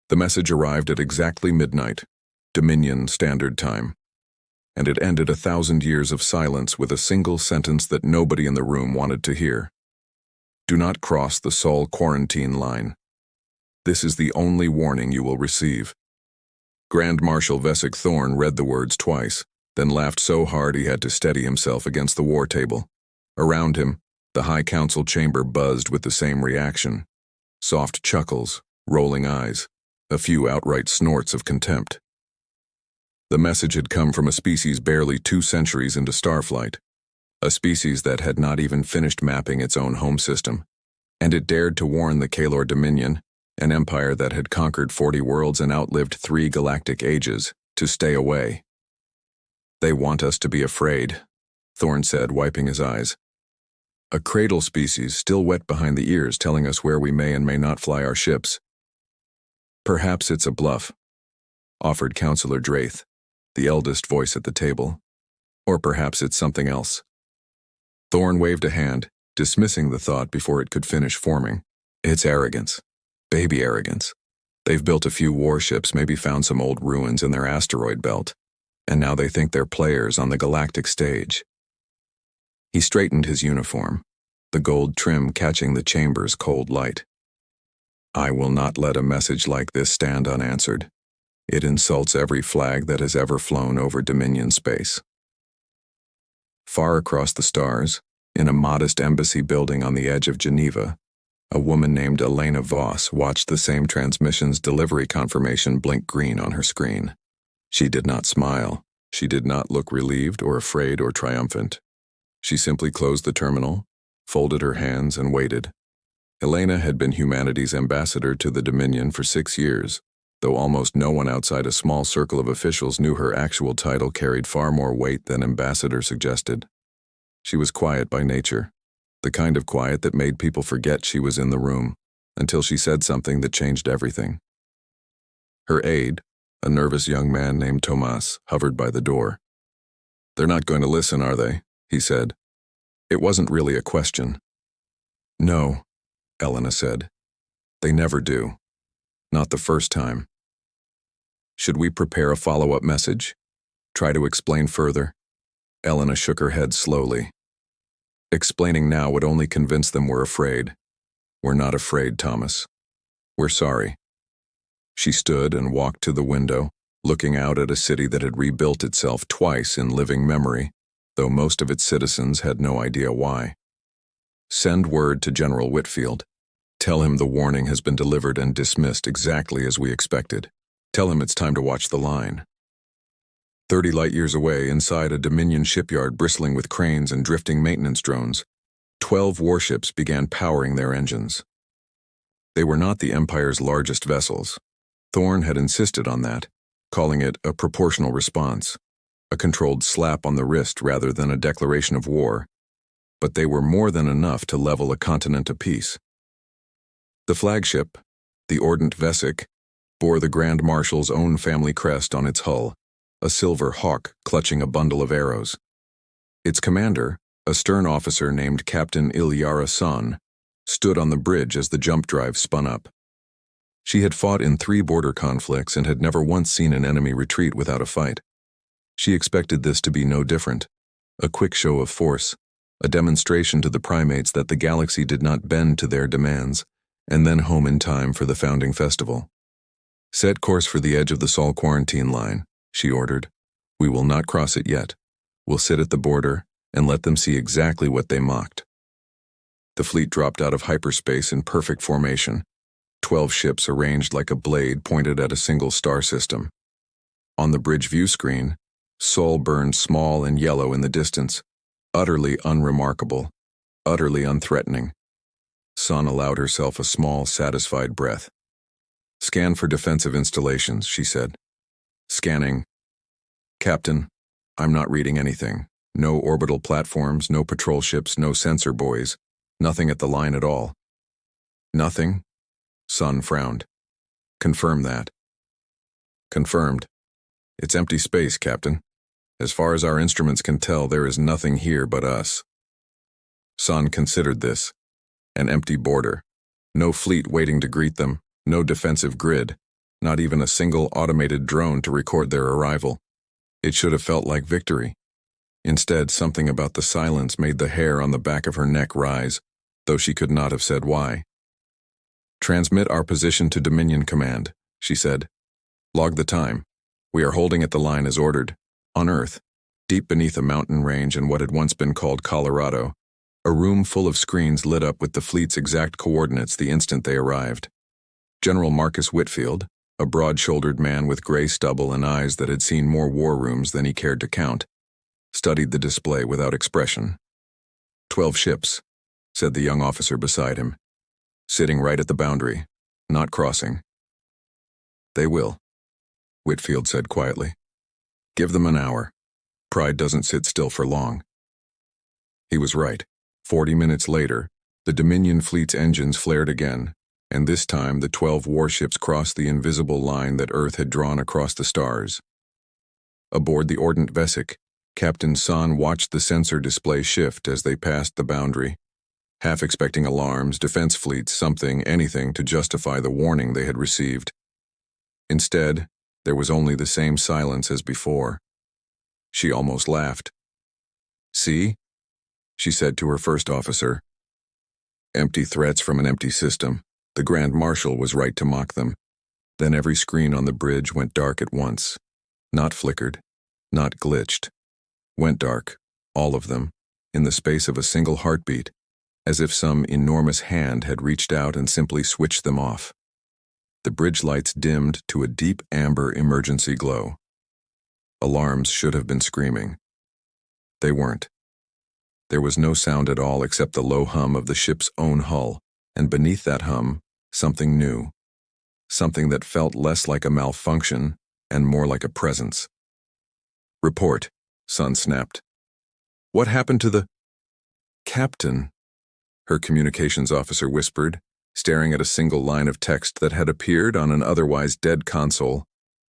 The message arrived at exactly midnight, Dominion Standard Time, and it ended 1,000 years of silence with a single sentence that nobody in the room wanted to hear. Do not cross the Sol quarantine line. This is the only warning you will receive. Grand Marshal Vesic Thorne read the words twice, then laughed so hard he had to steady himself against the war table. Around him, the High Council chamber buzzed with the same reaction. Soft chuckles, rolling eyes, a few outright snorts of contempt. The message had come from a species barely 2 centuries into starflight, a species that had not even finished mapping its own home system, and it dared to warn the Kalor Dominion, an empire that had conquered 40 worlds and outlived 3 galactic ages, to stay away. They want us to be afraid, Thorne said, wiping his eyes. A cradle species still wet behind the ears telling us where we may and may not fly our ships. Perhaps it's a bluff, offered Counselor Draith, the eldest voice at the table. Or perhaps it's something else. Thorne waved a hand, dismissing the thought before it could finish forming. It's arrogance. Baby arrogance. They've built a few warships, maybe found some old ruins in their asteroid belt, and now they think they're players on the galactic stage. He straightened his uniform, the gold trim catching the chamber's cold light. I will not let a message like this stand unanswered. It insults every flag that has ever flown over Dominion space. Far across the stars, in a modest embassy building on the edge of Geneva, a woman named Elena Voss watched the same transmission's delivery confirmation blink green on her screen. She did not smile. She did not look relieved or afraid or triumphant. She simply closed the terminal, folded her hands, and waited. Elena had been humanity's ambassador to the Dominion for 6 years, though almost no one outside a small circle of officials knew her actual title carried far more weight than ambassador suggested. She was quiet by nature, the kind of quiet that made people forget she was in the room, until she said something that changed everything. Her aide, a nervous young man named Tomas, hovered by the door. They're not going to listen, are they? He said. It wasn't really a question. No, Elena said. They never do. Not the first time. Should we prepare a follow-up message? Try to explain further? Elena shook her head slowly. Explaining now would only convince them we're afraid. We're not afraid, Thomas. We're sorry. She stood and walked to the window, looking out at a city that had rebuilt itself twice in living memory, though most of its citizens had no idea why. Send word to General Whitfield. Tell him the warning has been delivered and dismissed exactly as we expected. Tell him it's time to watch the line. 30 light-years away, inside a Dominion shipyard bristling with cranes and drifting maintenance drones, 12 warships began powering their engines. They were not the Empire's largest vessels. Thorne had insisted on that, calling it a proportional response, a controlled slap on the wrist rather than a declaration of war, but they were more than enough to level a continent apiece. The flagship, the Ordnant Vesic, bore the Grand Marshal's own family crest on its hull, a silver hawk clutching a bundle of arrows. Its commander, a stern officer named Captain Ilyara San, stood on the bridge as the jump drive spun up. She had fought in 3 border conflicts and had never once seen an enemy retreat without a fight. She expected this to be no different, a quick show of force, a demonstration to the primates that the galaxy did not bend to their demands, and then home in time for the founding festival. Set course for the edge of the Sol quarantine line, she ordered. We will not cross it yet. We'll sit at the border and let them see exactly what they mocked. The fleet dropped out of hyperspace in perfect formation, 12 ships arranged like a blade pointed at a single star system. On the bridge view screen, Sol burned small and yellow in the distance, utterly unremarkable, utterly unthreatening. San allowed herself a small, satisfied breath. Scan for defensive installations, she said. Scanning. Captain, I'm not reading anything. No orbital platforms, no patrol ships, no sensor buoys. Nothing at the line at all. Nothing? San frowned. Confirm that. Confirmed. It's empty space, Captain. As far as our instruments can tell, there is nothing here but us. San considered this. An empty border. No fleet waiting to greet them. No defensive grid. Not even a single automated drone to record their arrival. It should have felt like victory. Instead, something about the silence made the hair on the back of her neck rise, though she could not have said why. "Transmit our position to Dominion Command," she said. "Log the time. We are holding at the line as ordered. On Earth, deep beneath a mountain range in what had once been called Colorado, a room full of screens lit up with the fleet's exact coordinates the instant they arrived. General Marcus Whitfield, a broad-shouldered man with gray stubble and eyes that had seen more war rooms than he cared to count, studied the display without expression. 12 ships, said the young officer beside him, sitting right at the boundary, not crossing. They will, Whitfield said quietly. Give them an hour. Pride doesn't sit still for long. He was right. 40 minutes later, the Dominion fleet's engines flared again, and this time the 12 warships crossed the invisible line that Earth had drawn across the stars. Aboard the Ordnance Vesic, Captain San watched the sensor display shift as they passed the boundary, half expecting alarms, defense fleets, something, anything to justify the warning they had received. Instead, there was only the same silence as before. She almost laughed. "See?" she said to her first officer. Empty threats from an empty system. The Grand Marshal was right to mock them. Then every screen on the bridge went dark at once. Not flickered, not glitched. Went dark, all of them, in the space of a single heartbeat, as if some enormous hand had reached out and simply switched them off. The bridge lights dimmed to a deep amber emergency glow. Alarms should have been screaming. They weren't. There was no sound at all except the low hum of the ship's own hull, and beneath that hum, something new. Something that felt less like a malfunction and more like a presence. "Report," Sun snapped. "What happened to the—" "Captain," her communications officer whispered, staring at a single line of text that had appeared on an otherwise dead console,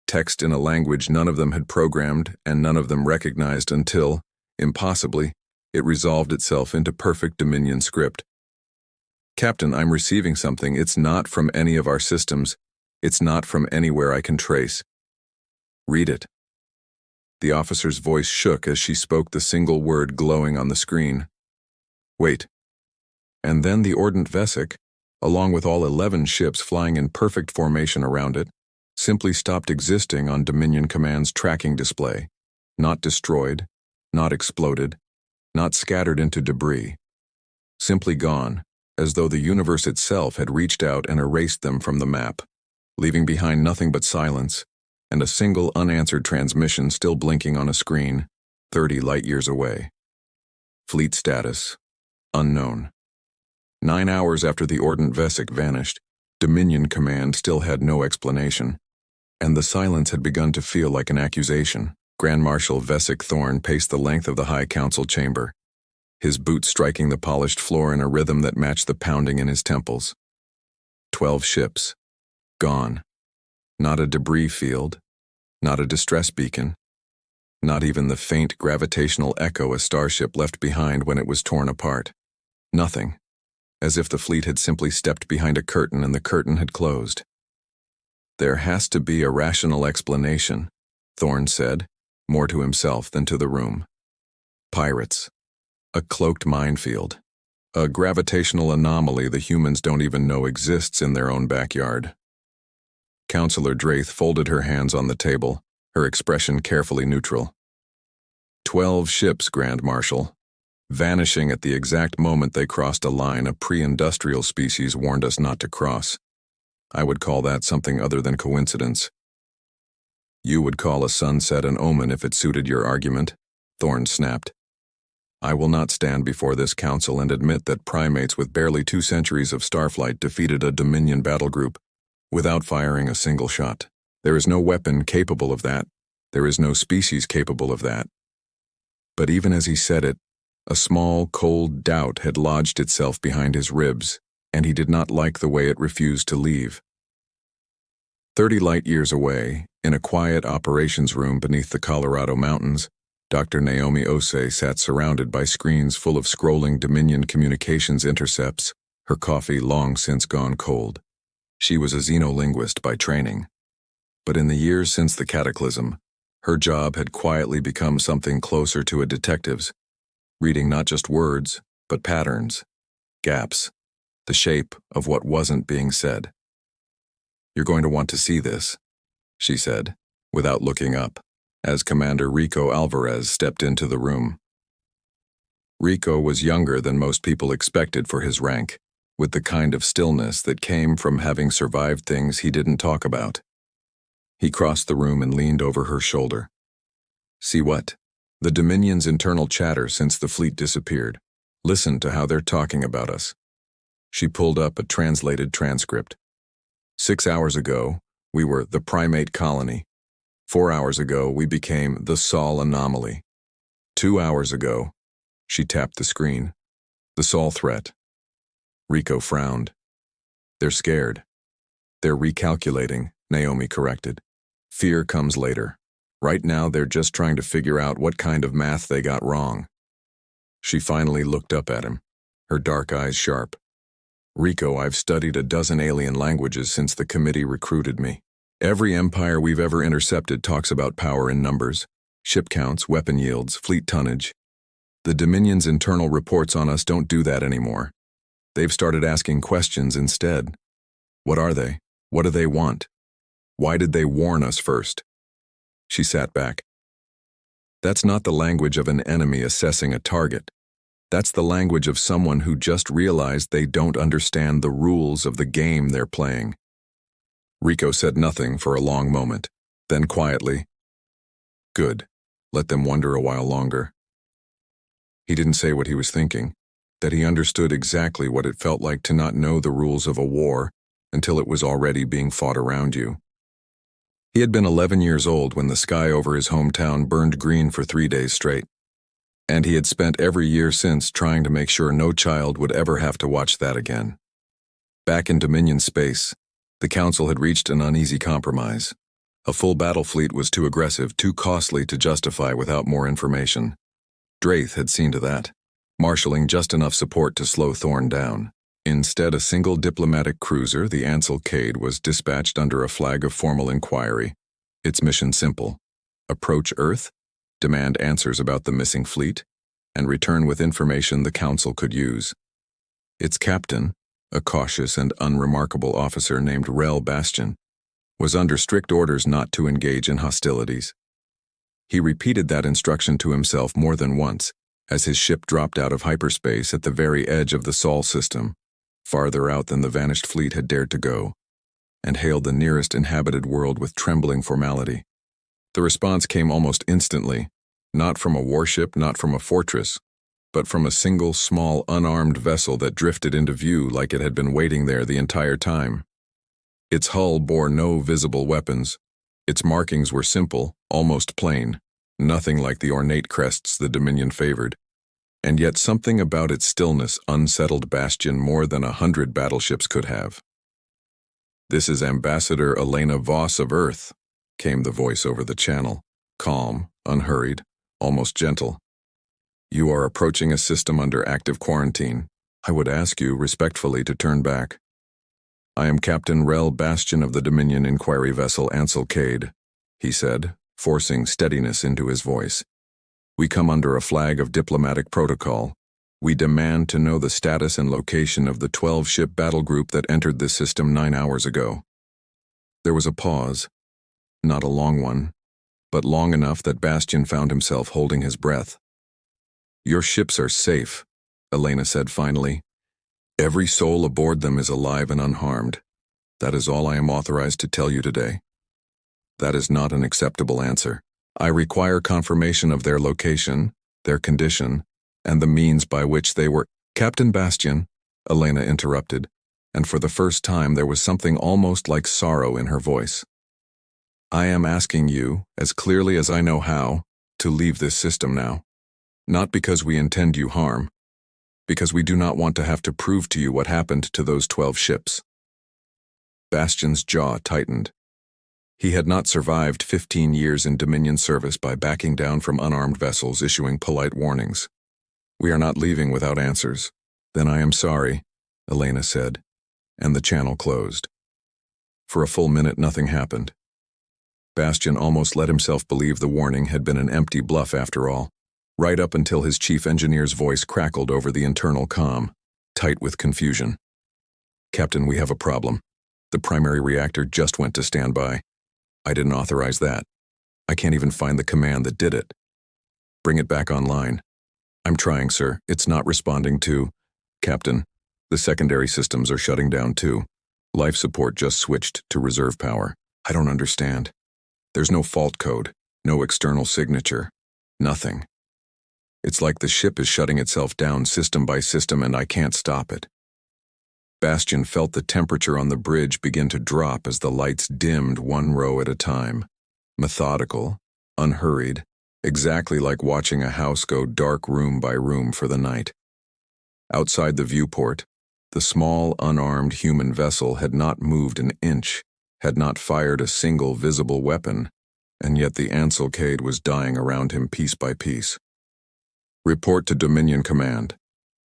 text in a language none of them had programmed and none of them recognized until, impossibly, it resolved itself into perfect Dominion script. "Captain, I'm receiving something. It's not from any of our systems. It's not from anywhere I can trace." "Read it." The officer's voice shook as she spoke the single word glowing on the screen. "Wait." And then the Ordnance Vesic, along with all 11 ships flying in perfect formation around it, simply stopped existing on Dominion Command's tracking display. Not destroyed, not exploded, not scattered into debris. Simply gone, as though the universe itself had reached out and erased them from the map, leaving behind nothing but silence, and a single unanswered transmission still blinking on a screen, 30 light-years away. Fleet status, unknown. 9 hours after the Ordnance Vesic vanished, Dominion Command still had no explanation, and the silence had begun to feel like an accusation. Grand Marshal Vesic Thorne paced the length of the High Council chamber, his boots striking the polished floor in a rhythm that matched the pounding in his temples. 12 ships. Gone. Not a debris field, not a distress beacon, not even the faint gravitational echo a starship left behind when it was torn apart. Nothing. As if the fleet had simply stepped behind a curtain and the curtain had closed. "There has to be a rational explanation," Thorne said, more to himself than to the room. "Pirates. A cloaked minefield. A gravitational anomaly the humans don't even know exists in their own backyard." Counselor Draith folded her hands on the table, her expression carefully neutral. 12 ships, Grand Marshal. Vanishing at the exact moment they crossed a line a pre-industrial species warned us not to cross. I would call that something other than coincidence. "You would call a sunset an omen if it suited your argument," Thorne snapped. "I will not stand before this council and admit that primates with barely 2 centuries of starflight defeated a Dominion battle group without firing a single shot. There is no weapon capable of that. There is no species capable of that." But even as he said it, a small, cold doubt had lodged itself behind his ribs, and he did not like the way it refused to leave. 30 light-years away, in a quiet operations room beneath the Colorado mountains, Dr. Naomi Osei sat surrounded by screens full of scrolling Dominion communications intercepts, her coffee long since gone cold. She was a xenolinguist by training. But in the years since the cataclysm, her job had quietly become something closer to a detective's, reading not just words, but patterns, gaps, the shape of what wasn't being said. "You're going to want to see this," she said, without looking up, as Commander Rico Alvarez stepped into the room. Rico was younger than most people expected for his rank, with the kind of stillness that came from having survived things he didn't talk about. He crossed the room and leaned over her shoulder. "See what? The Dominion's internal chatter since the fleet disappeared. Listen to how they're talking about us." She pulled up a translated transcript. 6 hours ago, we were the primate colony. 4 hours ago, we became the Sol anomaly. 2 hours ago, she tapped the screen, the Sol threat. Rico frowned. "They're scared. They're recalculating," Naomi corrected. "Fear comes later. Right now, they're just trying to figure out what kind of math they got wrong." She finally looked up at him, her dark eyes sharp. "Rico, I've studied a dozen alien languages since the committee recruited me. Every empire we've ever intercepted talks about power in numbers, ship counts, weapon yields, fleet tonnage. The Dominion's internal reports on us don't do that anymore. They've started asking questions instead. What are they? What do they want? Why did they warn us first?" She sat back. "That's not the language of an enemy assessing a target. That's the language of someone who just realized they don't understand the rules of the game they're playing." Rico said nothing for a long moment, then quietly, "Good. Let them wonder a while longer." He didn't say what he was thinking, that he understood exactly what it felt like to not know the rules of a war until it was already being fought around you. He had been 11 years old when the sky over his hometown burned green for 3 days straight, and he had spent every year since trying to make sure no child would ever have to watch that again. Back in Dominion space, the Council had reached an uneasy compromise. A full battle fleet was too aggressive, too costly to justify without more information. Draith had seen to that, marshalling just enough support to slow Thorne down. Instead, a single diplomatic cruiser, the Cade, was dispatched under a flag of formal inquiry. Its mission simple: approach Earth, demand answers about the missing fleet, and return with information the Council could use. Its captain, a cautious and unremarkable officer named Rel Bastion, was under strict orders not to engage in hostilities. He repeated that instruction to himself more than once as his ship dropped out of hyperspace at the very edge of the Sol system, farther out than the vanished fleet had dared to go, and hailed the nearest inhabited world with trembling formality. The response came almost instantly, not from a warship, not from a fortress, but from a single, small, unarmed vessel that drifted into view like it had been waiting there the entire time. Its hull bore no visible weapons. Its markings were simple, almost plain, nothing like the ornate crests the Dominion favored. And yet something about its stillness unsettled Bastion more than 100 battleships could have. "This is Ambassador Elena Voss of Earth," came the voice over the channel, calm, unhurried, almost gentle. "You are approaching a system under active quarantine. I would ask you respectfully to turn back. I am Captain Rel Bastion of the Dominion inquiry vessel Cade," he said, forcing steadiness into his voice. "We come under a flag of diplomatic protocol. We demand to know the status and location of the 12-ship battle group that entered this system 9 hours ago." There was a pause, not a long one, but long enough that Bastion found himself holding his breath. "Your ships are safe," Elena said finally. "Every soul aboard them is alive and unharmed. That is all I am authorized to tell you today." "That is not an acceptable answer. I require confirmation of their location, their condition, and the means by which they were—" "Captain Bastion," Elena interrupted, and for the first time there was something almost like sorrow in her voice. "I am asking you, as clearly as I know how, to leave this system now. Not because we intend you harm, because we do not want to have to prove to you what happened to those 12 ships." Bastion's jaw tightened. He had not survived 15 years in Dominion service by backing down from unarmed vessels issuing polite warnings. "We are not leaving without answers." "Then I am sorry," Elena said, and the channel closed. For a full minute nothing happened. Bastian almost let himself believe the warning had been an empty bluff after all, right up until his chief engineer's voice crackled over the internal comm, tight with confusion. "Captain, we have a problem. The primary reactor just went to standby. I didn't authorize that. I can't even find the command that did it. Bring it back online." "I'm trying, sir. It's not responding to..." "Captain, the secondary systems are shutting down too. Life support just switched to reserve power. I don't understand. There's no fault code, no external signature, nothing. It's like the ship is shutting itself down system by system and I can't stop it." Bastian felt the temperature on the bridge begin to drop as the lights dimmed one row at a time. Methodical, unhurried, exactly like watching a house go dark room by room for the night. Outside the viewport, the small, unarmed human vessel had not moved an inch, had not fired a single visible weapon, and yet the Anselcade was dying around him piece by piece. "Report to Dominion Command,"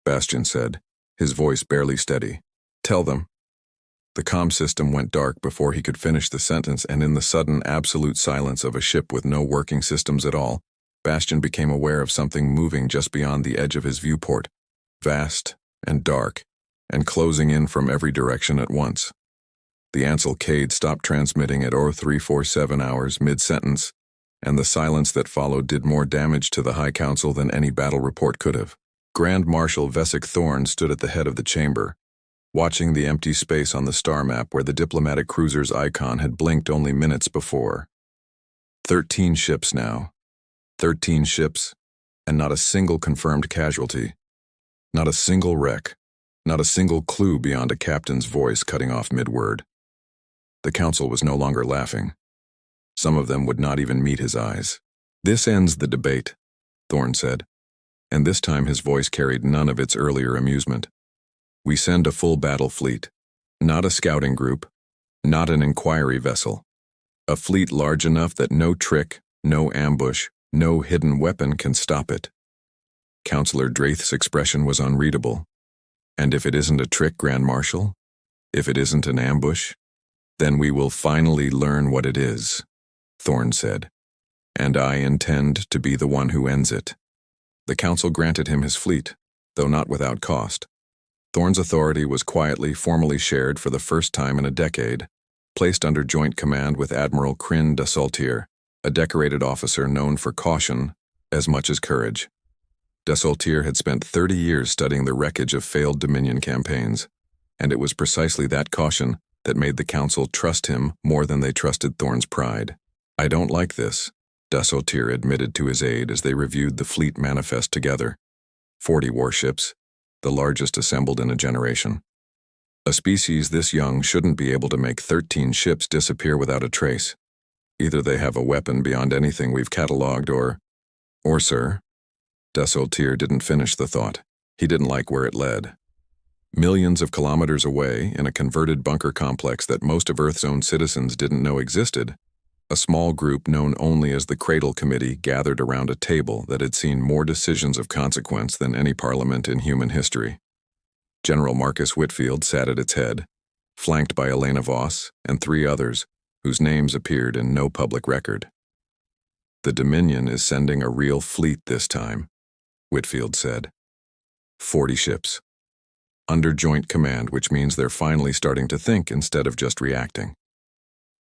Bastian said, his voice barely steady. "Tell them." The comm system went dark before he could finish the sentence, and in the sudden, absolute silence of a ship with no working systems at all, Bastian became aware of something moving just beyond the edge of his viewport, vast and dark, and closing in from every direction at once. The Anselcade stopped transmitting at 0347 hours mid-sentence, and the silence that followed did more damage to the High Council than any battle report could have. Grand Marshal Vesic Thorne stood at the head of the chamber, watching the empty space on the star map where the diplomatic cruiser's icon had blinked only minutes before. 13 ships now. 13 ships, and not a single confirmed casualty. Not a single wreck. Not a single clue beyond a captain's voice cutting off mid-word. The council was no longer laughing. Some of them would not even meet his eyes. "This ends the debate," Thorne said, and this time his voice carried none of its earlier amusement. "We send a full battle fleet, not a scouting group, not an inquiry vessel. A fleet large enough that no trick, no ambush, no hidden weapon can stop it." Councillor Draith's expression was unreadable. "And if it isn't a trick, Grand Marshal? If it isn't an ambush? Then we will finally learn what it is," Thorne said. "And I intend to be the one who ends it." The council granted him his fleet, though not without cost. Thorne's authority was quietly, formally shared for the first time in a decade, placed under joint command with Admiral Kryn de Saltier, a decorated officer known for caution as much as courage. De Saltier had spent 30 years studying the wreckage of failed Dominion campaigns, and it was precisely that caution that made the council trust him more than they trusted Thorne's pride. "I don't like this," de Saltier admitted to his aide as they reviewed the fleet manifest together. 40 warships, the largest assembled in a generation. A species this young shouldn't be able to make 13 ships disappear without a trace. Either they have a weapon beyond anything we've catalogued or, sir, de Saltier didn't finish the thought. He didn't like where it led. Millions of kilometers away, in a converted bunker complex that most of Earth's own citizens didn't know existed, a small group known only as the Cradle Committee gathered around a table that had seen more decisions of consequence than any parliament in human history. General Marcus Whitfield sat at its head, flanked by Elena Voss and 3 others, whose names appeared in no public record. "The Dominion is sending a real fleet this time," Whitfield said. 40 ships. Under joint command, which means they're finally starting to think instead of just reacting.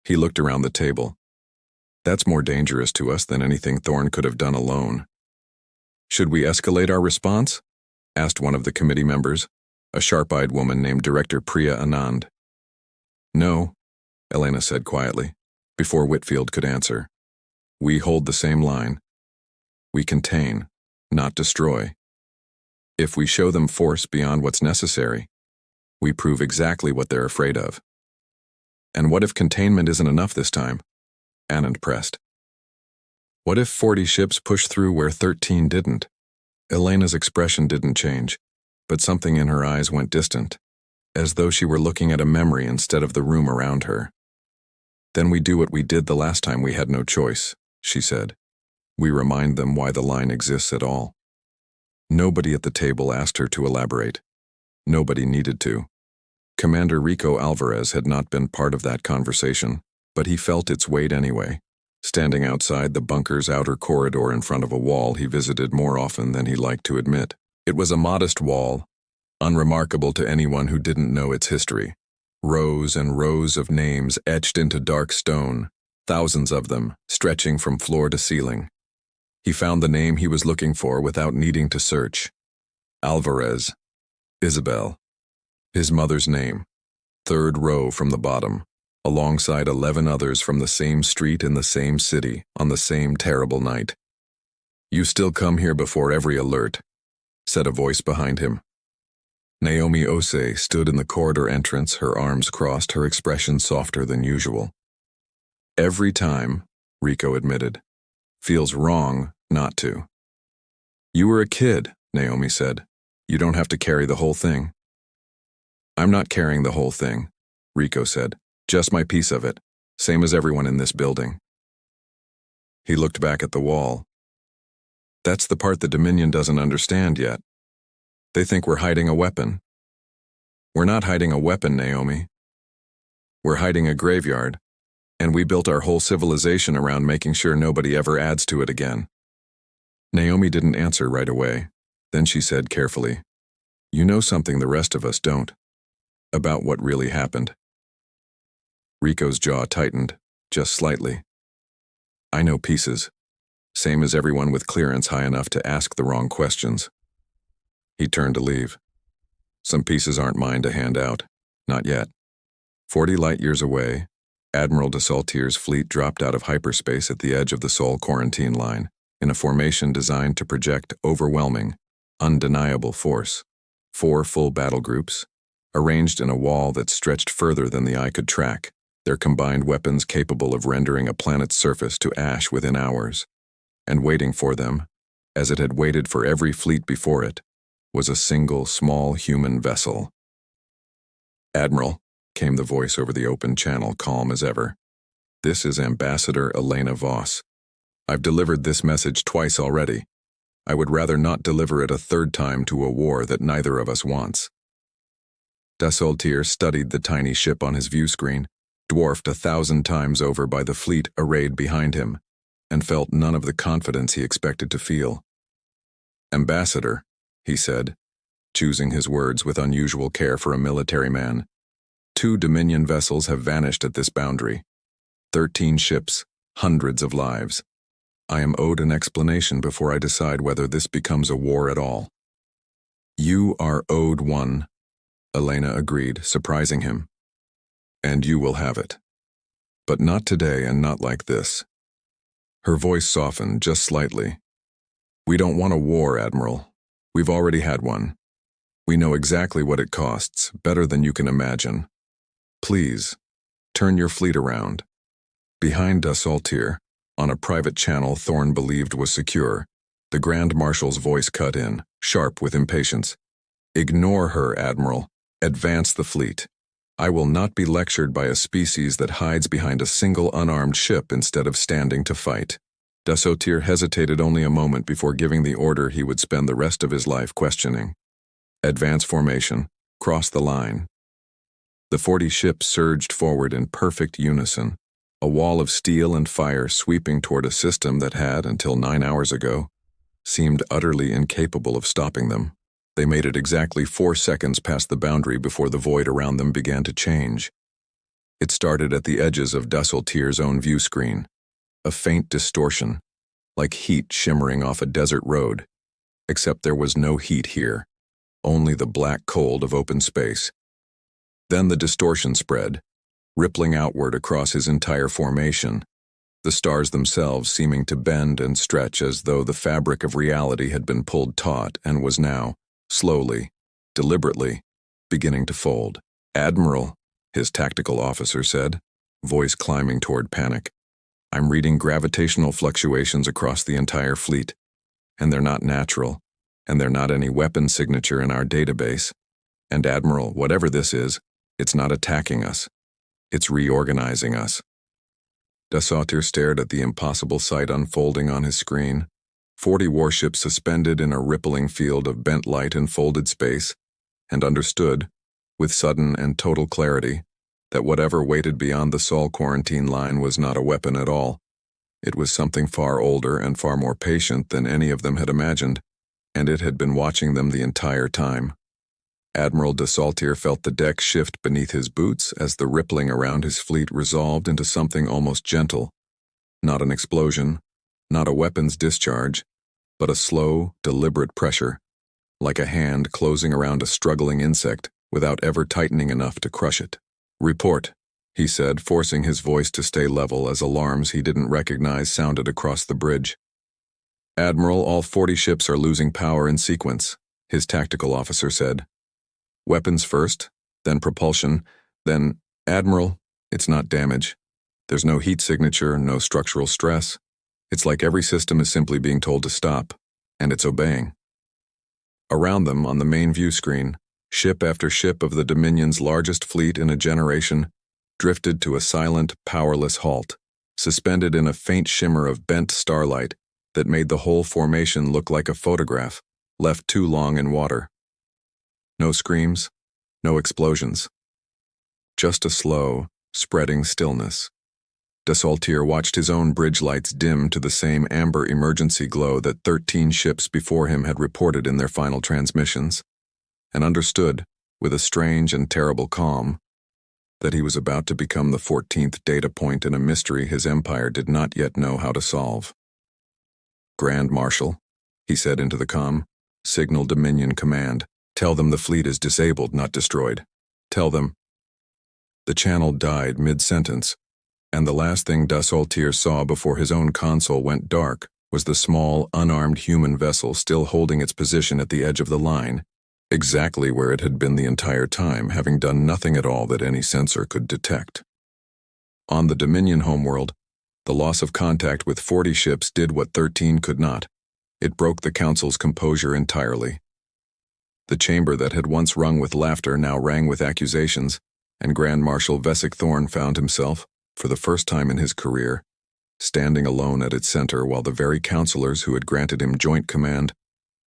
He looked around the table. "That's more dangerous to us than anything Thorne could have done alone." "Should we escalate our response?" asked one of the committee members, a sharp-eyed woman named Director Priya Anand. "No," Elena said quietly, before Whitfield could answer. "We hold the same line. We contain, not destroy. If we show them force beyond what's necessary, we prove exactly what they're afraid of." "And what if containment isn't enough this time?" Anand pressed. "What if 40 ships push through where 13 didn't?" Elena's expression didn't change, but something in her eyes went distant, as though she were looking at a memory instead of the room around her. "Then we do what we did the last time we had no choice," she said. "We remind them why the line exists at all." Nobody at the table asked her to elaborate. Nobody needed to. Commander Rico Alvarez had not been part of that conversation, but he felt its weight anyway. standing outside the bunker's outer corridor in front of a wall he visited more often than he liked to admit. It was a modest wall, unremarkable to anyone who didn't know its history. Rows and rows of names etched into dark stone, thousands of them, stretching from floor to ceiling. He found the name he was looking for without needing to search. Alvarez. Isabel. His mother's name. Third row from the bottom, alongside 11 others from the same street in the same city on the same terrible night. "You still come here before every alert," said a voice behind him. Naomi Osei stood in the corridor entrance, her arms crossed, her expression softer than usual. "Every time," Rico admitted. "Feels wrong not to." "You were a kid," Naomi said. "You don't have to carry the whole thing." "I'm not carrying the whole thing," Rico said. "Just my piece of it, same as everyone in this building." He looked back at the wall. "That's the part the Dominion doesn't understand yet. They think we're hiding a weapon." "We're not hiding a weapon, Naomi. We're hiding a graveyard, and we built our whole civilization around making sure nobody ever adds to it again." Naomi didn't answer right away. Then she said carefully, "You know something the rest of us don't. About what really happened." Rico's jaw tightened, just slightly. "I know pieces. Same as everyone with clearance high enough to ask the wrong questions." He turned to leave. "Some pieces aren't mine to hand out. Not yet." 40 light-years away, Admiral de Saltier's fleet dropped out of hyperspace at the edge of the Sol quarantine line, in a formation designed to project overwhelming, undeniable force. 4 full battle groups, arranged in a wall that stretched further than the eye could track, their combined weapons capable of rendering a planet's surface to ash within hours. And waiting for them, as it had waited for every fleet before it, was a single small human vessel. "Admiral," came the voice over the open channel, calm as ever. "This is Ambassador Elena Voss. I've delivered this message twice already. I would rather not deliver it a third time to a war that neither of us wants." De Saltier studied the tiny ship on his view screen, dwarfed 1,000 times over by the fleet arrayed behind him, and felt none of the confidence he expected to feel. "Ambassador," he said, choosing his words with unusual care for a military man. 2 Dominion vessels have vanished at this boundary. 13 ships, hundreds of lives. I am owed an explanation before I decide whether this becomes a war at all." "You are owed one," Elena agreed, surprising him. "And you will have it. But not today and not like this." Her voice softened just slightly. "We don't want a war, Admiral. We've already had one. We know exactly what it costs, better than you can imagine. Please, turn your fleet around." Behind De Saltier, on a private channel Thorne believed was secure, the Grand Marshal's voice cut in, sharp with impatience. "Ignore her, Admiral. Advance the fleet. I will not be lectured by a species that hides behind a single unarmed ship instead of standing to fight." De Saltier hesitated only a moment before giving the order he would spend the rest of his life questioning. "Advance formation. Cross the line." The 40 ships surged forward in perfect unison, a wall of steel and fire sweeping toward a system that had, until 9 hours ago, seemed utterly incapable of stopping them. They made it exactly 4 seconds past the boundary before the void around them began to change. It started at the edges of De Saltier's own view screen, a faint distortion, like heat shimmering off a desert road, except there was no heat here, only the black cold of open space. Then the distortion spread, rippling outward across his entire formation, the stars themselves seeming to bend and stretch as though the fabric of reality had been pulled taut and was now, slowly, deliberately, beginning to fold. "Admiral," his tactical officer said, voice climbing toward panic. "I'm reading gravitational fluctuations across the entire fleet, and they're not natural, and they're not any weapon signature in our database. And Admiral, whatever this is, it's not attacking us. It's reorganizing us." De Saltier stared at the impossible sight unfolding on his screen. 40 warships suspended in a rippling field of bent light and folded space, and understood, with sudden and total clarity, that whatever waited beyond the Sol quarantine line was not a weapon at all. It was something far older and far more patient than any of them had imagined, and it had been watching them the entire time. Admiral de Saltier felt the deck shift beneath his boots as the rippling around his fleet resolved into something almost gentle. Not an explosion, not a weapon's discharge, but a slow, deliberate pressure, like a hand closing around a struggling insect without ever tightening enough to crush it. "Report," he said, forcing his voice to stay level as alarms he didn't recognize sounded across the bridge. "Admiral, all 40 ships are losing power in sequence," his tactical officer said. "Weapons first, then propulsion, then—" "Admiral, it's not damage. There's no heat signature, no structural stress. It's like every system is simply being told to stop, and it's obeying." Around them, on the main view screen, ship after ship of the Dominion's largest fleet in a generation drifted to a silent, powerless halt, suspended in a faint shimmer of bent starlight that made the whole formation look like a photograph left too long in water. No screams, no explosions. Just a slow, spreading stillness. De Saltier watched his own bridge lights dim to the same amber emergency glow that 13 ships before him had reported in their final transmissions, and understood, with a strange and terrible calm, that he was about to become the 14th data point in a mystery his empire did not yet know how to solve. "Grand Marshal," he said into the comm, "signal Dominion command. Tell them the fleet is disabled, not destroyed. Tell them—" The channel died mid-sentence, and the last thing de Saltier saw before his own console went dark was the small, unarmed human vessel still holding its position at the edge of the line, exactly where it had been the entire time, having done nothing at all that any sensor could detect. On the Dominion homeworld, the loss of contact with 40 ships did what 13 could not. It broke the Council's composure entirely. The chamber that had once rung with laughter now rang with accusations, and Grand Marshal Thorne found himself, for the first time in his career, standing alone at its center while the very counselors who had granted him joint command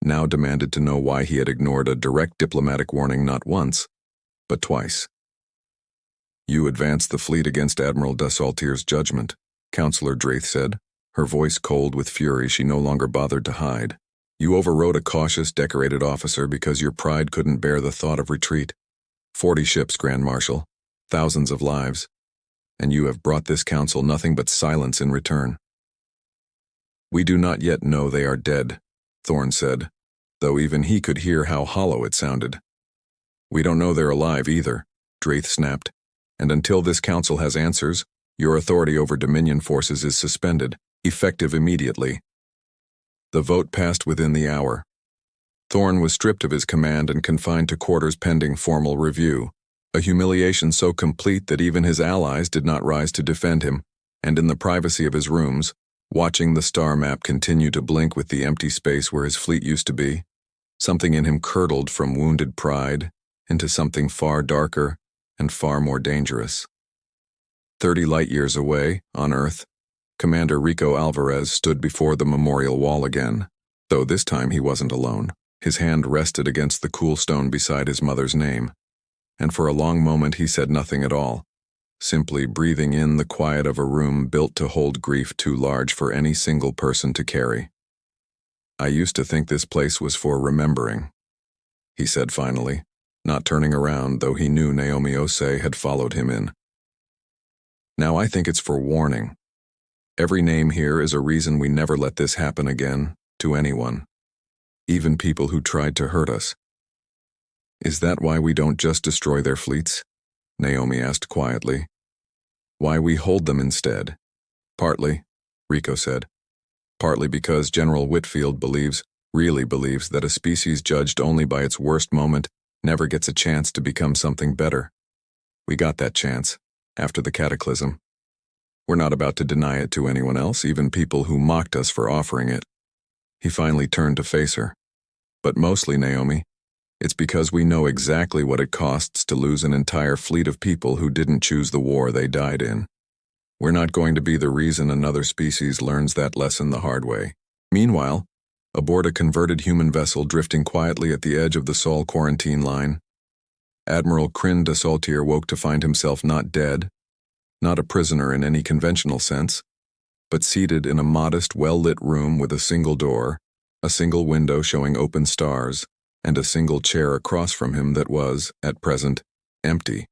now demanded to know why he had ignored a direct diplomatic warning not once, but twice. "You advanced the fleet against Admiral de Saltier's judgment," Counselor Draith said, her voice cold with fury she no longer bothered to hide. "You overrode a cautious, decorated officer because your pride couldn't bear the thought of retreat. 40 ships, Grand Marshal, thousands of lives, and you have brought this council nothing but silence in return." "We do not yet know they are dead," Thorne said, though even he could hear how hollow it sounded. "We don't know they're alive either," Draith snapped, "and until this council has answers, your authority over Dominion forces is suspended, effective immediately." The vote passed within the hour. Thorne was stripped of his command and confined to quarters pending formal review, a humiliation so complete that even his allies did not rise to defend him, and in the privacy of his rooms, watching the star map continue to blink with the empty space where his fleet used to be, something in him curdled from wounded pride into something far darker and far more dangerous. 30 light-years away, on Earth, Commander Rico Alvarez stood before the memorial wall again, though this time he wasn't alone. His hand rested against the cool stone beside his mother's name, and for a long moment he said nothing at all, simply breathing in the quiet of a room built to hold grief too large for any single person to carry. "I used to think this place was for remembering," he said finally, not turning around, though he knew Naomi Osei had followed him in. "Now I think it's for warning. Every name here is a reason we never let this happen again, to anyone, even people who tried to hurt us." "Is that why we don't just destroy their fleets?" Naomi asked quietly. "Why we hold them instead?" "Partly," Rico said. "Partly because General Whitfield really believes that a species judged only by its worst moment never gets a chance to become something better. We got that chance, after the cataclysm. We're not about to deny it to anyone else, even people who mocked us for offering it." He finally turned to face her. "But mostly, Naomi, it's because we know exactly what it costs to lose an entire fleet of people who didn't choose the war they died in. We're not going to be the reason another species learns that lesson the hard way." Meanwhile, aboard a converted human vessel drifting quietly at the edge of the Sol quarantine line, Admiral Kryn de Saltier woke to find himself not dead, not a prisoner in any conventional sense, but seated in a modest, well-lit room with a single door, a single window showing open stars, and a single chair across from him that was, at present, empty.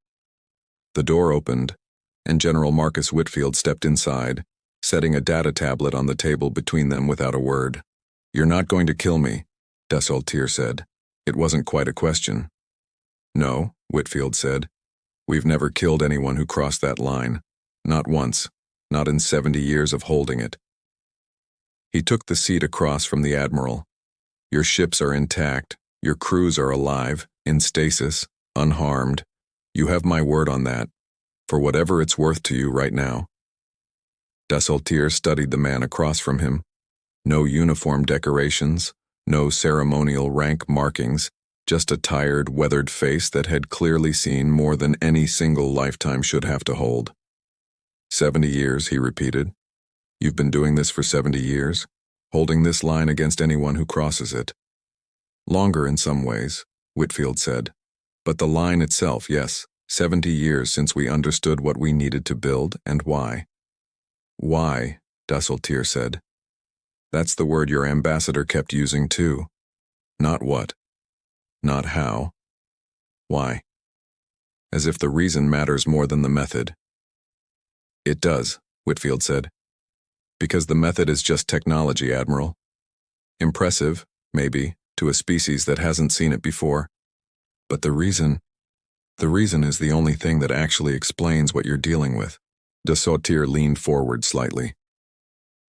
The door opened, and General Marcus Whitfield stepped inside, setting a data tablet on the table between them without a word. "You're not going to kill me," Desaltier said. It wasn't quite a question. "No," Whitfield said. "We've never killed anyone who crossed that line. Not once. Not in 70 years of holding it." He took the seat across from the admiral. "Your ships are intact. Your crews are alive, in stasis, unharmed. You have my word on that, for whatever it's worth to you right now." Desaltier studied the man across from him. No uniform decorations, no ceremonial rank markings, just a tired, weathered face that had clearly seen more than any single lifetime should have to hold. 70 years, he repeated. "You've been doing this for 70 years, holding this line against anyone who crosses it." "Longer in some ways," Whitfield said. "But the line itself, yes, 70 years since we understood what we needed to build and why." "Why?" Desaltier said. "That's the word your ambassador kept using too. Not what. Not how. Why. As if the reason matters more than the method." "It does," Whitfield said. "Because the method is just technology, Admiral. Impressive, maybe, to a species that hasn't seen it before. But the reason is the only thing that actually explains what you're dealing with." Desaltier leaned forward slightly.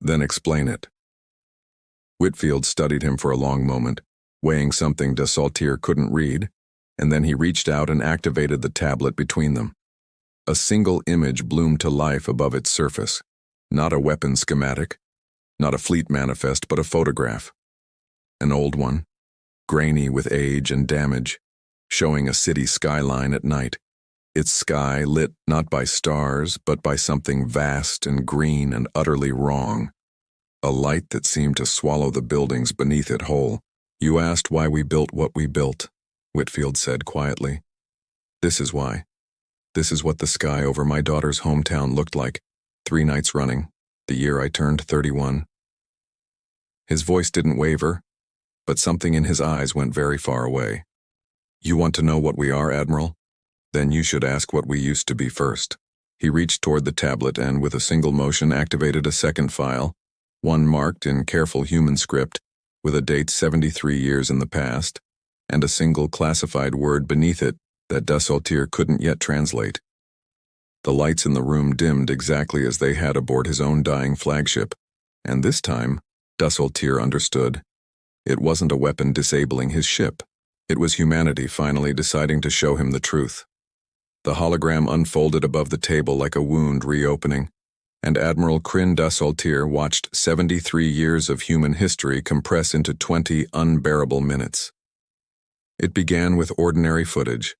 "Then explain it." Whitfield studied him for a long moment, weighing something Desaltier couldn't read, and then he reached out and activated the tablet between them. A single image bloomed to life above its surface. Not a weapon schematic, not a fleet manifest, but a photograph. An old one, grainy with age and damage, showing a city skyline at night. Its sky lit not by stars, but by something vast and green and utterly wrong. A light that seemed to swallow the buildings beneath it whole. "You asked why we built what we built," Whitfield said quietly. "This is why. This is what the sky over my daughter's hometown looked like, 3 nights running, the year I turned 31. His voice didn't waver, but something in his eyes went very far away. "You want to know what we are, Admiral? Then you should ask what we used to be first." He reached toward the tablet and, with a single motion, activated a second file, one marked in careful human script, with a date 73 years in the past, and a single classified word beneath it that Desaltier couldn't yet translate. The lights in the room dimmed exactly as they had aboard his own dying flagship, and this time, Desaltier understood. It wasn't a weapon disabling his ship. It was humanity finally deciding to show him the truth. The hologram unfolded above the table like a wound reopening, and Admiral Kryn Desaltier watched 73 years of human history compress into 20 unbearable minutes. It began with ordinary footage.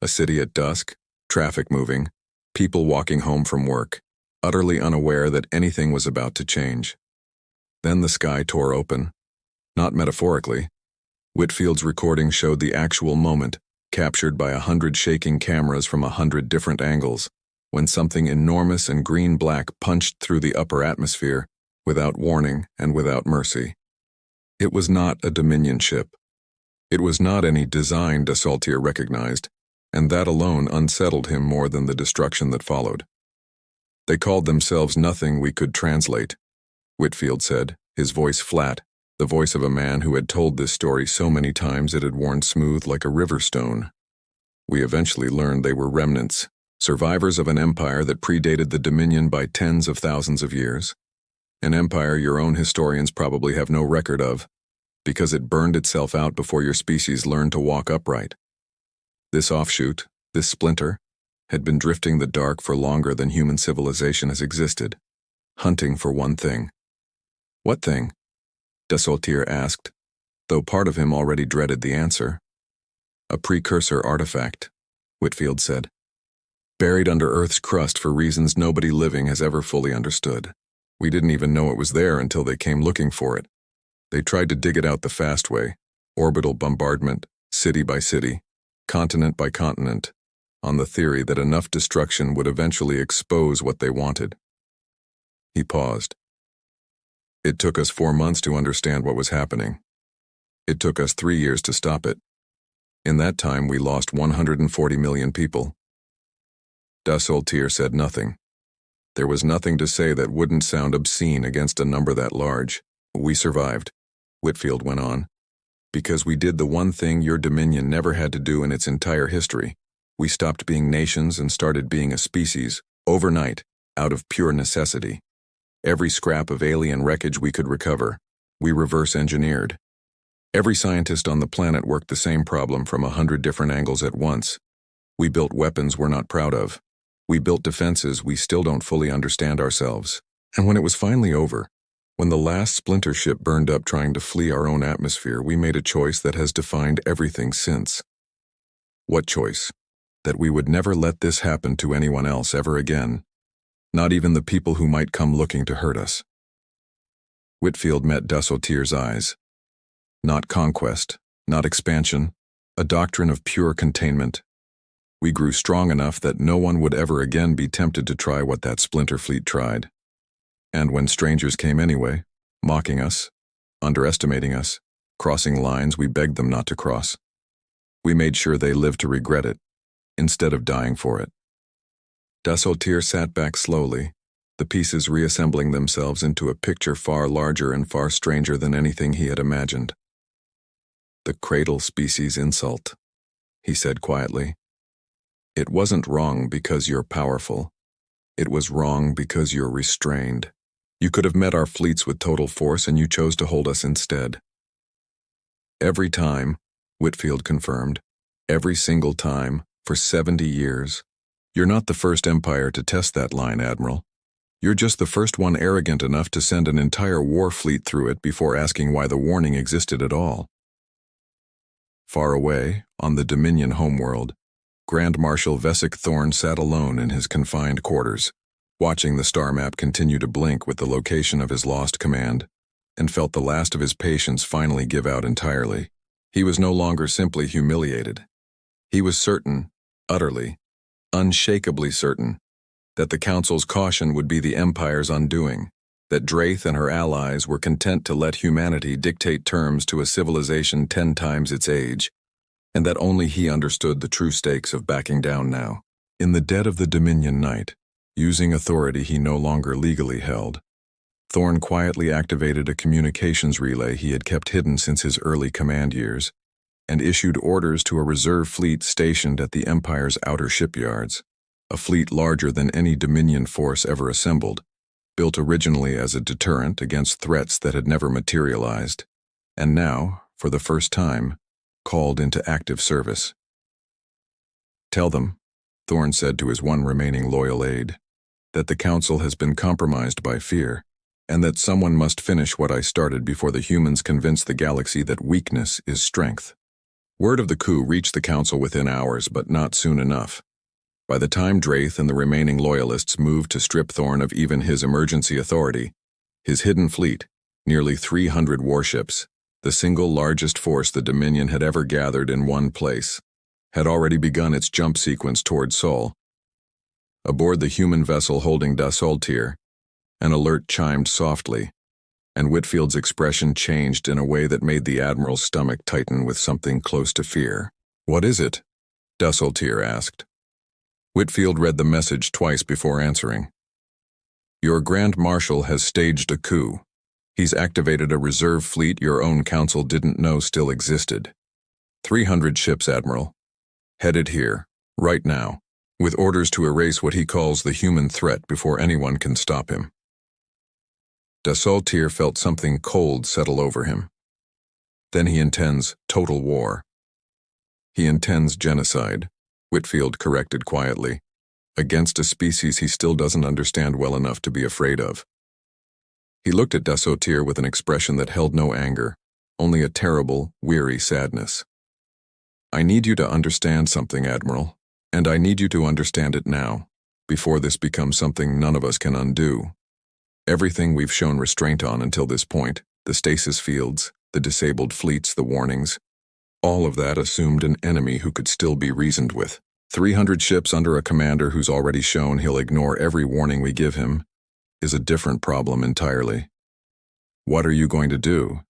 A city at dusk, traffic moving, people walking home from work, utterly unaware that anything was about to change. Then the sky tore open. Not metaphorically. Whitfield's recording showed the actual moment, captured by 100 shaking cameras from 100 different angles, when something enormous and green-black punched through the upper atmosphere, without warning and without mercy. It was not a Dominion ship. It was not any design Desaltier recognized, and that alone unsettled him more than the destruction that followed. "They called themselves nothing we could translate," Whitfield said, his voice flat, the voice of a man who had told this story so many times it had worn smooth like a river stone. "We eventually learned they were remnants, survivors of an empire that predated the Dominion by tens of thousands of years. An empire your own historians probably have no record of, because it burned itself out before your species learned to walk upright. This offshoot, this splinter, had been drifting the dark for longer than human civilization has existed, hunting for one thing." "What thing?" Desaltier asked, though part of him already dreaded the answer. "A precursor artifact," Whitfield said. "Buried under Earth's crust for reasons nobody living has ever fully understood. We didn't even know it was there until they came looking for it. They tried to dig it out the fast way, orbital bombardment, city by city, continent by continent, on the theory that enough destruction would eventually expose what they wanted." He paused. It took us 4 months to understand what was happening. It took us 3 years to stop it. In that time, we lost 140 million people. Dassaultier said nothing. There was nothing to say that wouldn't sound obscene against a number that large. We survived, Whitfield went on, because we did the one thing your Dominion never had to do in its entire history. We stopped being nations and started being a species, overnight, out of pure necessity. Every scrap of alien wreckage we could recover, we reverse-engineered. Every scientist on the planet worked the same problem from 100 different angles at once. We built weapons we're not proud of. We built defenses we still don't fully understand ourselves. And when it was finally over, when the last splinter ship burned up trying to flee our own atmosphere, we made a choice that has defined everything since. What choice? That we would never let this happen to anyone else ever again. Not even the people who might come looking to hurt us. Whitfield met Dassaultier's eyes. Not conquest, not expansion, a doctrine of pure containment. We grew strong enough that no one would ever again be tempted to try what that splinter fleet tried. And when strangers came anyway, mocking us, underestimating us, crossing lines we begged them not to cross, we made sure they lived to regret it, instead of dying for it. Dassaultier sat back slowly, the pieces reassembling themselves into a picture far larger and far stranger than anything he had imagined. The cradle species insult, he said quietly. It wasn't wrong because you're powerful. It was wrong because you're restrained. You could have met our fleets with total force and you chose to hold us instead. Every time, Whitfield confirmed, every single time, for 70 years. You're not the first empire to test that line, Admiral. You're just the first one arrogant enough to send an entire war fleet through it before asking why the warning existed at all. Far away, on the Dominion homeworld, Grand Marshal Vesic Thorne sat alone in his confined quarters, watching the star map continue to blink with the location of his lost command, and felt the last of his patience finally give out entirely. He was no longer simply humiliated. He was certain, utterly, unshakably certain, that the Council's caution would be the Empire's undoing, that Draith and her allies were content to let humanity dictate terms to a civilization 10 times its age, and that only he understood the true stakes of backing down now. In the dead of the Dominion night, using authority he no longer legally held, Thorne quietly activated a communications relay he had kept hidden since his early command years, and issued orders to a reserve fleet stationed at the Empire's outer shipyards, a fleet larger than any Dominion force ever assembled, built originally as a deterrent against threats that had never materialized, and now, for the first time, called into active service. Tell them, Thorne said to his one remaining loyal aide, that the Council has been compromised by fear, and that someone must finish what I started before the humans convince the galaxy that weakness is strength. Word of the coup reached the Council within hours, but not soon enough. By the time Draith and the remaining loyalists moved to strip Thorne of even his emergency authority, his hidden fleet, nearly 300 warships, the single largest force the Dominion had ever gathered in one place, had already begun its jump sequence toward Sol. Aboard the human vessel holding Dassaultier, an alert chimed softly, and Whitfield's expression changed in a way that made the Admiral's stomach tighten with something close to fear. "What is it?" Dassaultier asked. Whitfield read the message twice before answering. "Your Grand Marshal has staged a coup. He's activated a reserve fleet your own Council didn't know still existed. 300 ships, Admiral. Headed here, right now, with orders to erase what he calls the human threat before anyone can stop him." Dassaultier felt something cold settle over him. "Then he intends total war." "He intends genocide," Whitfield corrected quietly, "against a species he still doesn't understand well enough to be afraid of." He looked at Dassaultier with an expression that held no anger, only a terrible, weary sadness. "I need you to understand something, Admiral, and I need you to understand it now, before this becomes something none of us can undo. Everything we've shown restraint on until this point, the stasis fields, the disabled fleets, the warnings, all of that assumed an enemy who could still be reasoned with. 300 ships under a commander who's already shown he'll ignore every warning we give him is a different problem entirely. "What are you going to do?"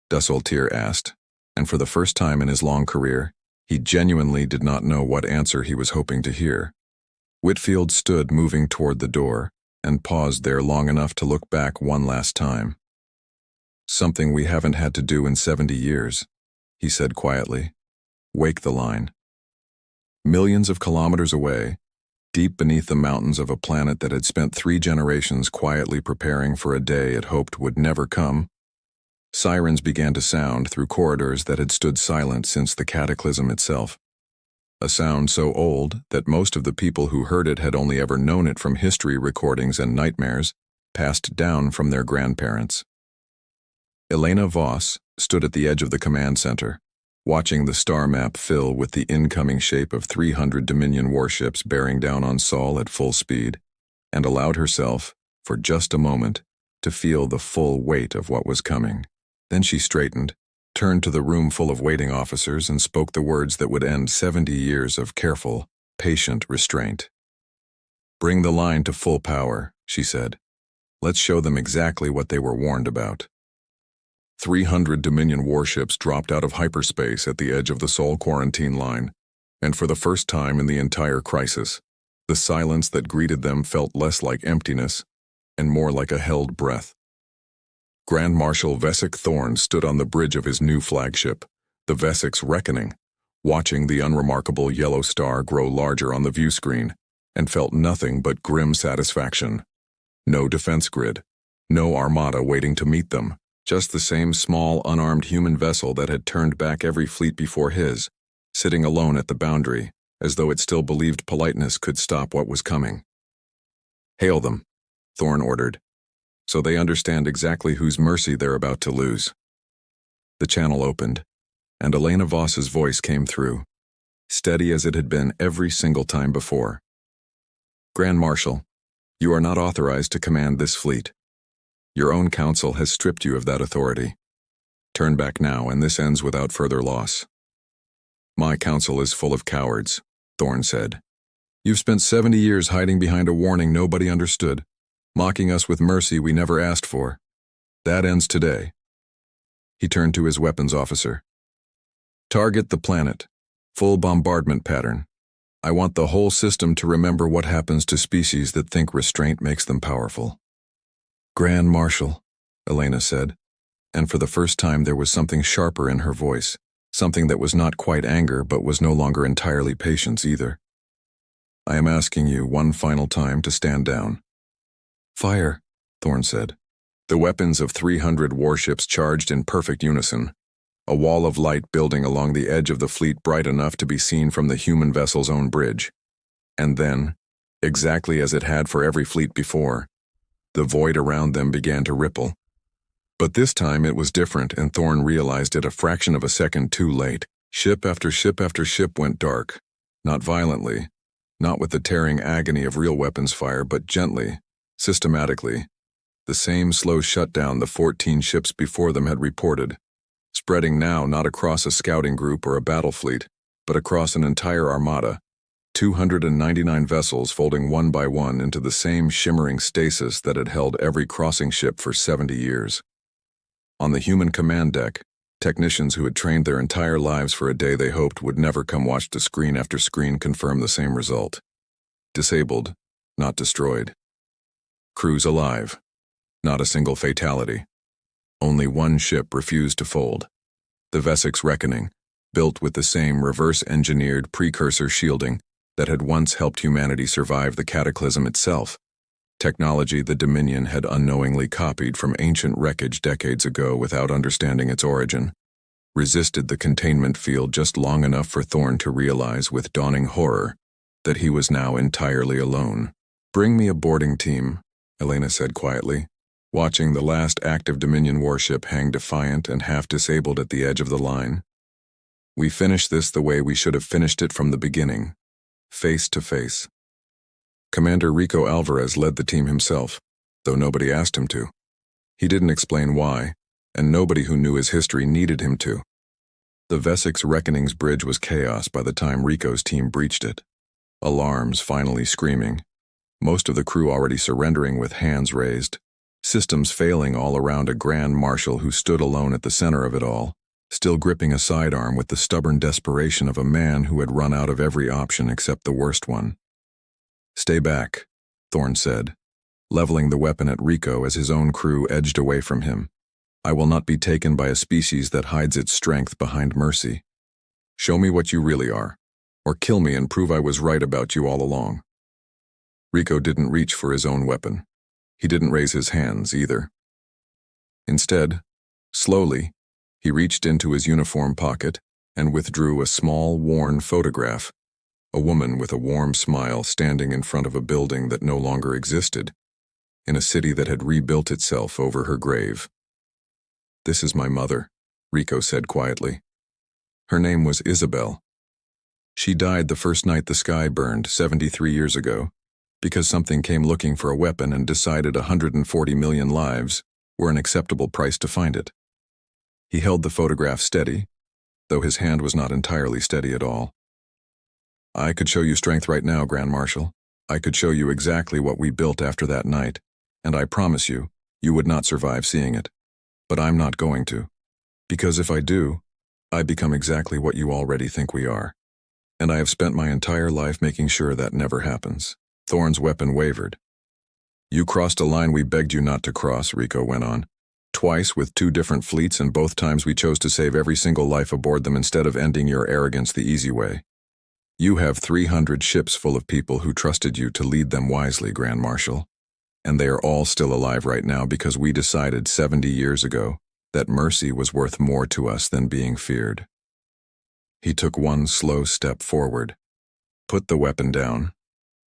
Desultier asked, and for the first time in his long career, he genuinely did not know what answer he was hoping to hear. Whitfield stood moving toward the door and paused there long enough to look back one last time. "Something we haven't had to do in 70 years, he said quietly. "Wake the line." Millions of kilometers away, deep beneath the mountains of a planet that had spent 3 generations quietly preparing for a day it hoped would never come, sirens began to sound through corridors that had stood silent since the cataclysm itself. A sound so old that most of the people who heard it had only ever known it from history recordings and nightmares passed down from their grandparents. Elena Voss stood at the edge of the command center, watching the star map fill with the incoming shape of 300 Dominion warships bearing down on Sol at full speed, and allowed herself, for just a moment, to feel the full weight of what was coming. Then she straightened, turned to the room full of waiting officers, and spoke the words that would end 70 years of careful, patient restraint. "Bring the line to full power," she said. "Let's show them exactly what they were warned about." 300 Dominion warships dropped out of hyperspace at the edge of the Sol quarantine line, and for the first time in the entire crisis, the silence that greeted them felt less like emptiness and more like a held breath. Grand Marshal Vesic Thorne stood on the bridge of his new flagship, the Vesic's Reckoning, watching the unremarkable yellow star grow larger on the view screen, and felt nothing but grim satisfaction. No defense grid, no armada waiting to meet them, just the same small, unarmed human vessel that had turned back every fleet before his, sitting alone at the boundary, as though it still believed politeness could stop what was coming. "Hail them," Thorne ordered, "so they understand exactly whose mercy they're about to lose." The channel opened, and Elena Voss's voice came through, steady as it had been every single time before. "Grand Marshal, you are not authorized to command this fleet. Your own council has stripped you of that authority. Turn back now, and this ends without further loss." "My council is full of cowards," Thorne said. "You've spent 70 years hiding behind a warning nobody understood, mocking us with mercy we never asked for. That ends today." He turned to his weapons officer. "Target the planet. Full bombardment pattern. I want the whole system to remember what happens to species that think restraint makes them powerful." "Grand Marshal," Elena said, and for the first time there was something sharper in her voice, something that was not quite anger but was no longer entirely patience either. "I am asking you one final time to stand down." "Fire," Thorne said. The weapons of 300 warships charged in perfect unison, a wall of light building along the edge of the fleet bright enough to be seen from the human vessel's own bridge. And then, exactly as it had for every fleet before, the void around them began to ripple. But this time it was different, and Thorne realized it a fraction of a second too late. Ship after ship after ship went dark, not violently, not with the tearing agony of real weapons fire, but gently, systematically, the same slow shutdown the 14 ships before them had reported, spreading now not across a scouting group or a battle fleet, but across an entire armada, 299 vessels folding one by one into the same shimmering stasis that had held every crossing ship for 70 years. On the human command deck, technicians who had trained their entire lives for a day they hoped would never come watched to screen after screen confirm the same result. Disabled, not destroyed. Crews alive. Not a single fatality. Only one ship refused to fold. The Vesic's Reckoning, built with the same reverse-engineered precursor shielding that had once helped humanity survive the cataclysm itself, technology the Dominion had unknowingly copied from ancient wreckage decades ago without understanding its origin, resisted the containment field just long enough for Thorne to realize with dawning horror that he was now entirely alone. "Bring me a boarding team," Elena said quietly, watching the last active Dominion warship hang defiant and half-disabled at the edge of the line. "We finish this the way we should have finished it from the beginning, face to face." Commander Rico Alvarez led the team himself, though nobody asked him to. He didn't explain why, and nobody who knew his history needed him to. The Vesic's Reckoning's bridge was chaos by the time Rico's team breached it. Alarms finally screaming, most of the crew already surrendering with hands raised, Systems failing all around a grand marshal who stood alone at the center of it all, still gripping a sidearm with the stubborn desperation of a man who had run out of every option except the worst one. "Stay back," Thorne said, leveling the weapon at Rico as his own crew edged away from him. "I will not be taken by a species that hides its strength behind mercy. Show me what you really are, or kill me and prove I was right about you all along." Rico didn't reach for his own weapon. He didn't raise his hands either. Instead, slowly, he reached into his uniform pocket and withdrew a small, worn photograph, a woman with a warm smile standing in front of a building that no longer existed, in a city that had rebuilt itself over her grave. "This is my mother," Rico said quietly. Her name was Isabel. She died the first night the sky burned 73 years ago, because something came looking for a weapon and decided 140 million lives were an acceptable price to find it. He held the photograph steady, though his hand was not entirely steady at all. "I could show you strength right now, Grand Marshal. I could show you exactly what we built after that night, and I promise you, you would not survive seeing it. But I'm not going to. Because if I do, I become exactly what you already think we are. And I have spent my entire life making sure that never happens." Thorne's weapon wavered. "You crossed a line we begged you not to cross," Rico went on. "Twice with 2 different fleets, and both times we chose to save every single life aboard them instead of ending your arrogance the easy way. You have 300 ships full of people who trusted you to lead them wisely, Grand Marshal. And they are all still alive right now because we decided 70 years ago that mercy was worth more to us than being feared." He took one slow step forward. "Put the weapon down.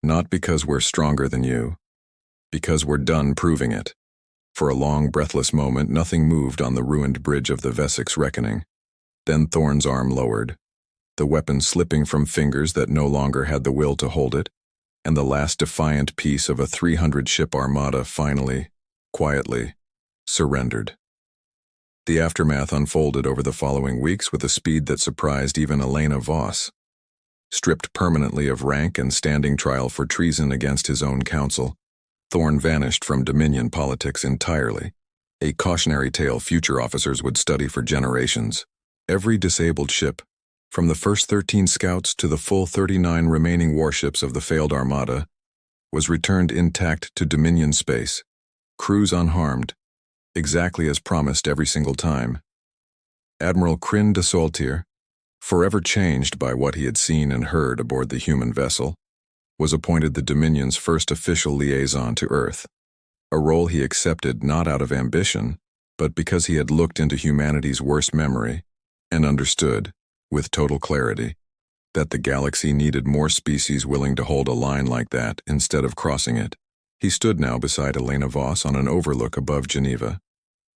Not because we're stronger than you. Because we're done proving it." For a long, breathless moment, nothing moved on the ruined bridge of the Vessex Reckoning. Then Thorne's arm lowered, the weapon slipping from fingers that no longer had the will to hold it, and the last defiant piece of a 300-ship armada finally, quietly, surrendered. The aftermath unfolded over the following weeks with a speed that surprised even Elena Voss. Stripped permanently of rank and standing trial for treason against his own council, Thorne vanished from Dominion politics entirely, a cautionary tale future officers would study for generations. Every disabled ship, from the first 13 scouts to the full 39 remaining warships of the failed Armada, was returned intact to Dominion space, crews unharmed, exactly as promised every single time. Admiral Kryn de Saltier, forever changed by what he had seen and heard aboard the human vessel, was appointed the Dominion's first official liaison to Earth, a role he accepted not out of ambition, but because he had looked into humanity's worst memory and understood, with total clarity, that the galaxy needed more species willing to hold a line like that instead of crossing it. He stood now beside Elena Voss on an overlook above Geneva,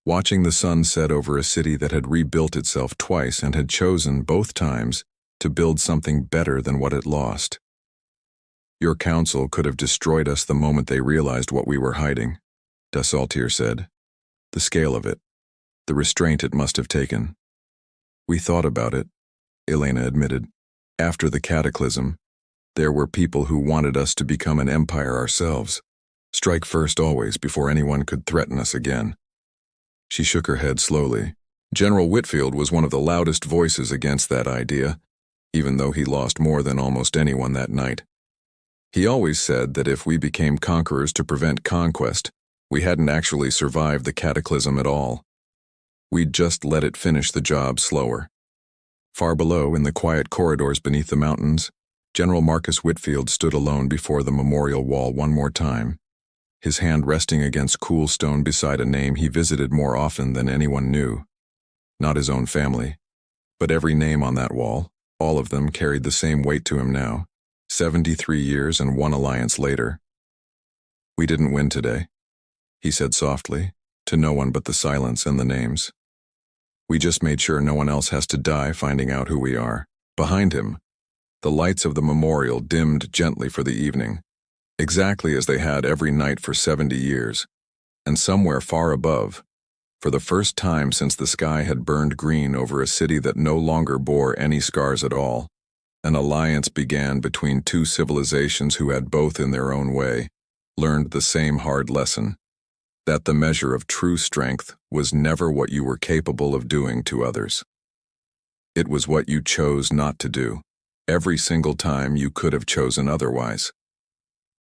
watching the sun set over a city that had rebuilt itself twice and had chosen, both times, to build something better than what it lost. "Your council could have destroyed us the moment they realized what we were hiding," de Saltier said. "The scale of it, the restraint it must have taken." "We thought about it," Elena admitted. "After the cataclysm, there were people who wanted us to become an empire ourselves, strike first always before anyone could threaten us again." She shook her head slowly. General Whitfield was one of the loudest voices against that idea, even though he lost more than almost anyone that night. He always said that if we became conquerors to prevent conquest, we hadn't actually survived the cataclysm at all. We'd just let it finish the job slower. Far below, in the quiet corridors beneath the mountains, General Marcus Whitfield stood alone before the memorial wall one more time, his hand resting against cool stone beside a name he visited more often than anyone knew. Not his own family, but every name on that wall, all of them carried the same weight to him now, 73 years and 1 alliance later. "We didn't win today," he said softly, to no one but the silence and the names. "We just made sure no one else has to die finding out who we are." Behind him, the lights of the memorial dimmed gently for the evening, exactly as they had every night for 70 years, and somewhere far above, for the first time since the sky had burned green over a city that no longer bore any scars at all, an alliance began between 2 civilizations who had both in their own way learned the same hard lesson. that the measure of true strength was never what you were capable of doing to others. It was what you chose not to do, every single time you could have chosen otherwise.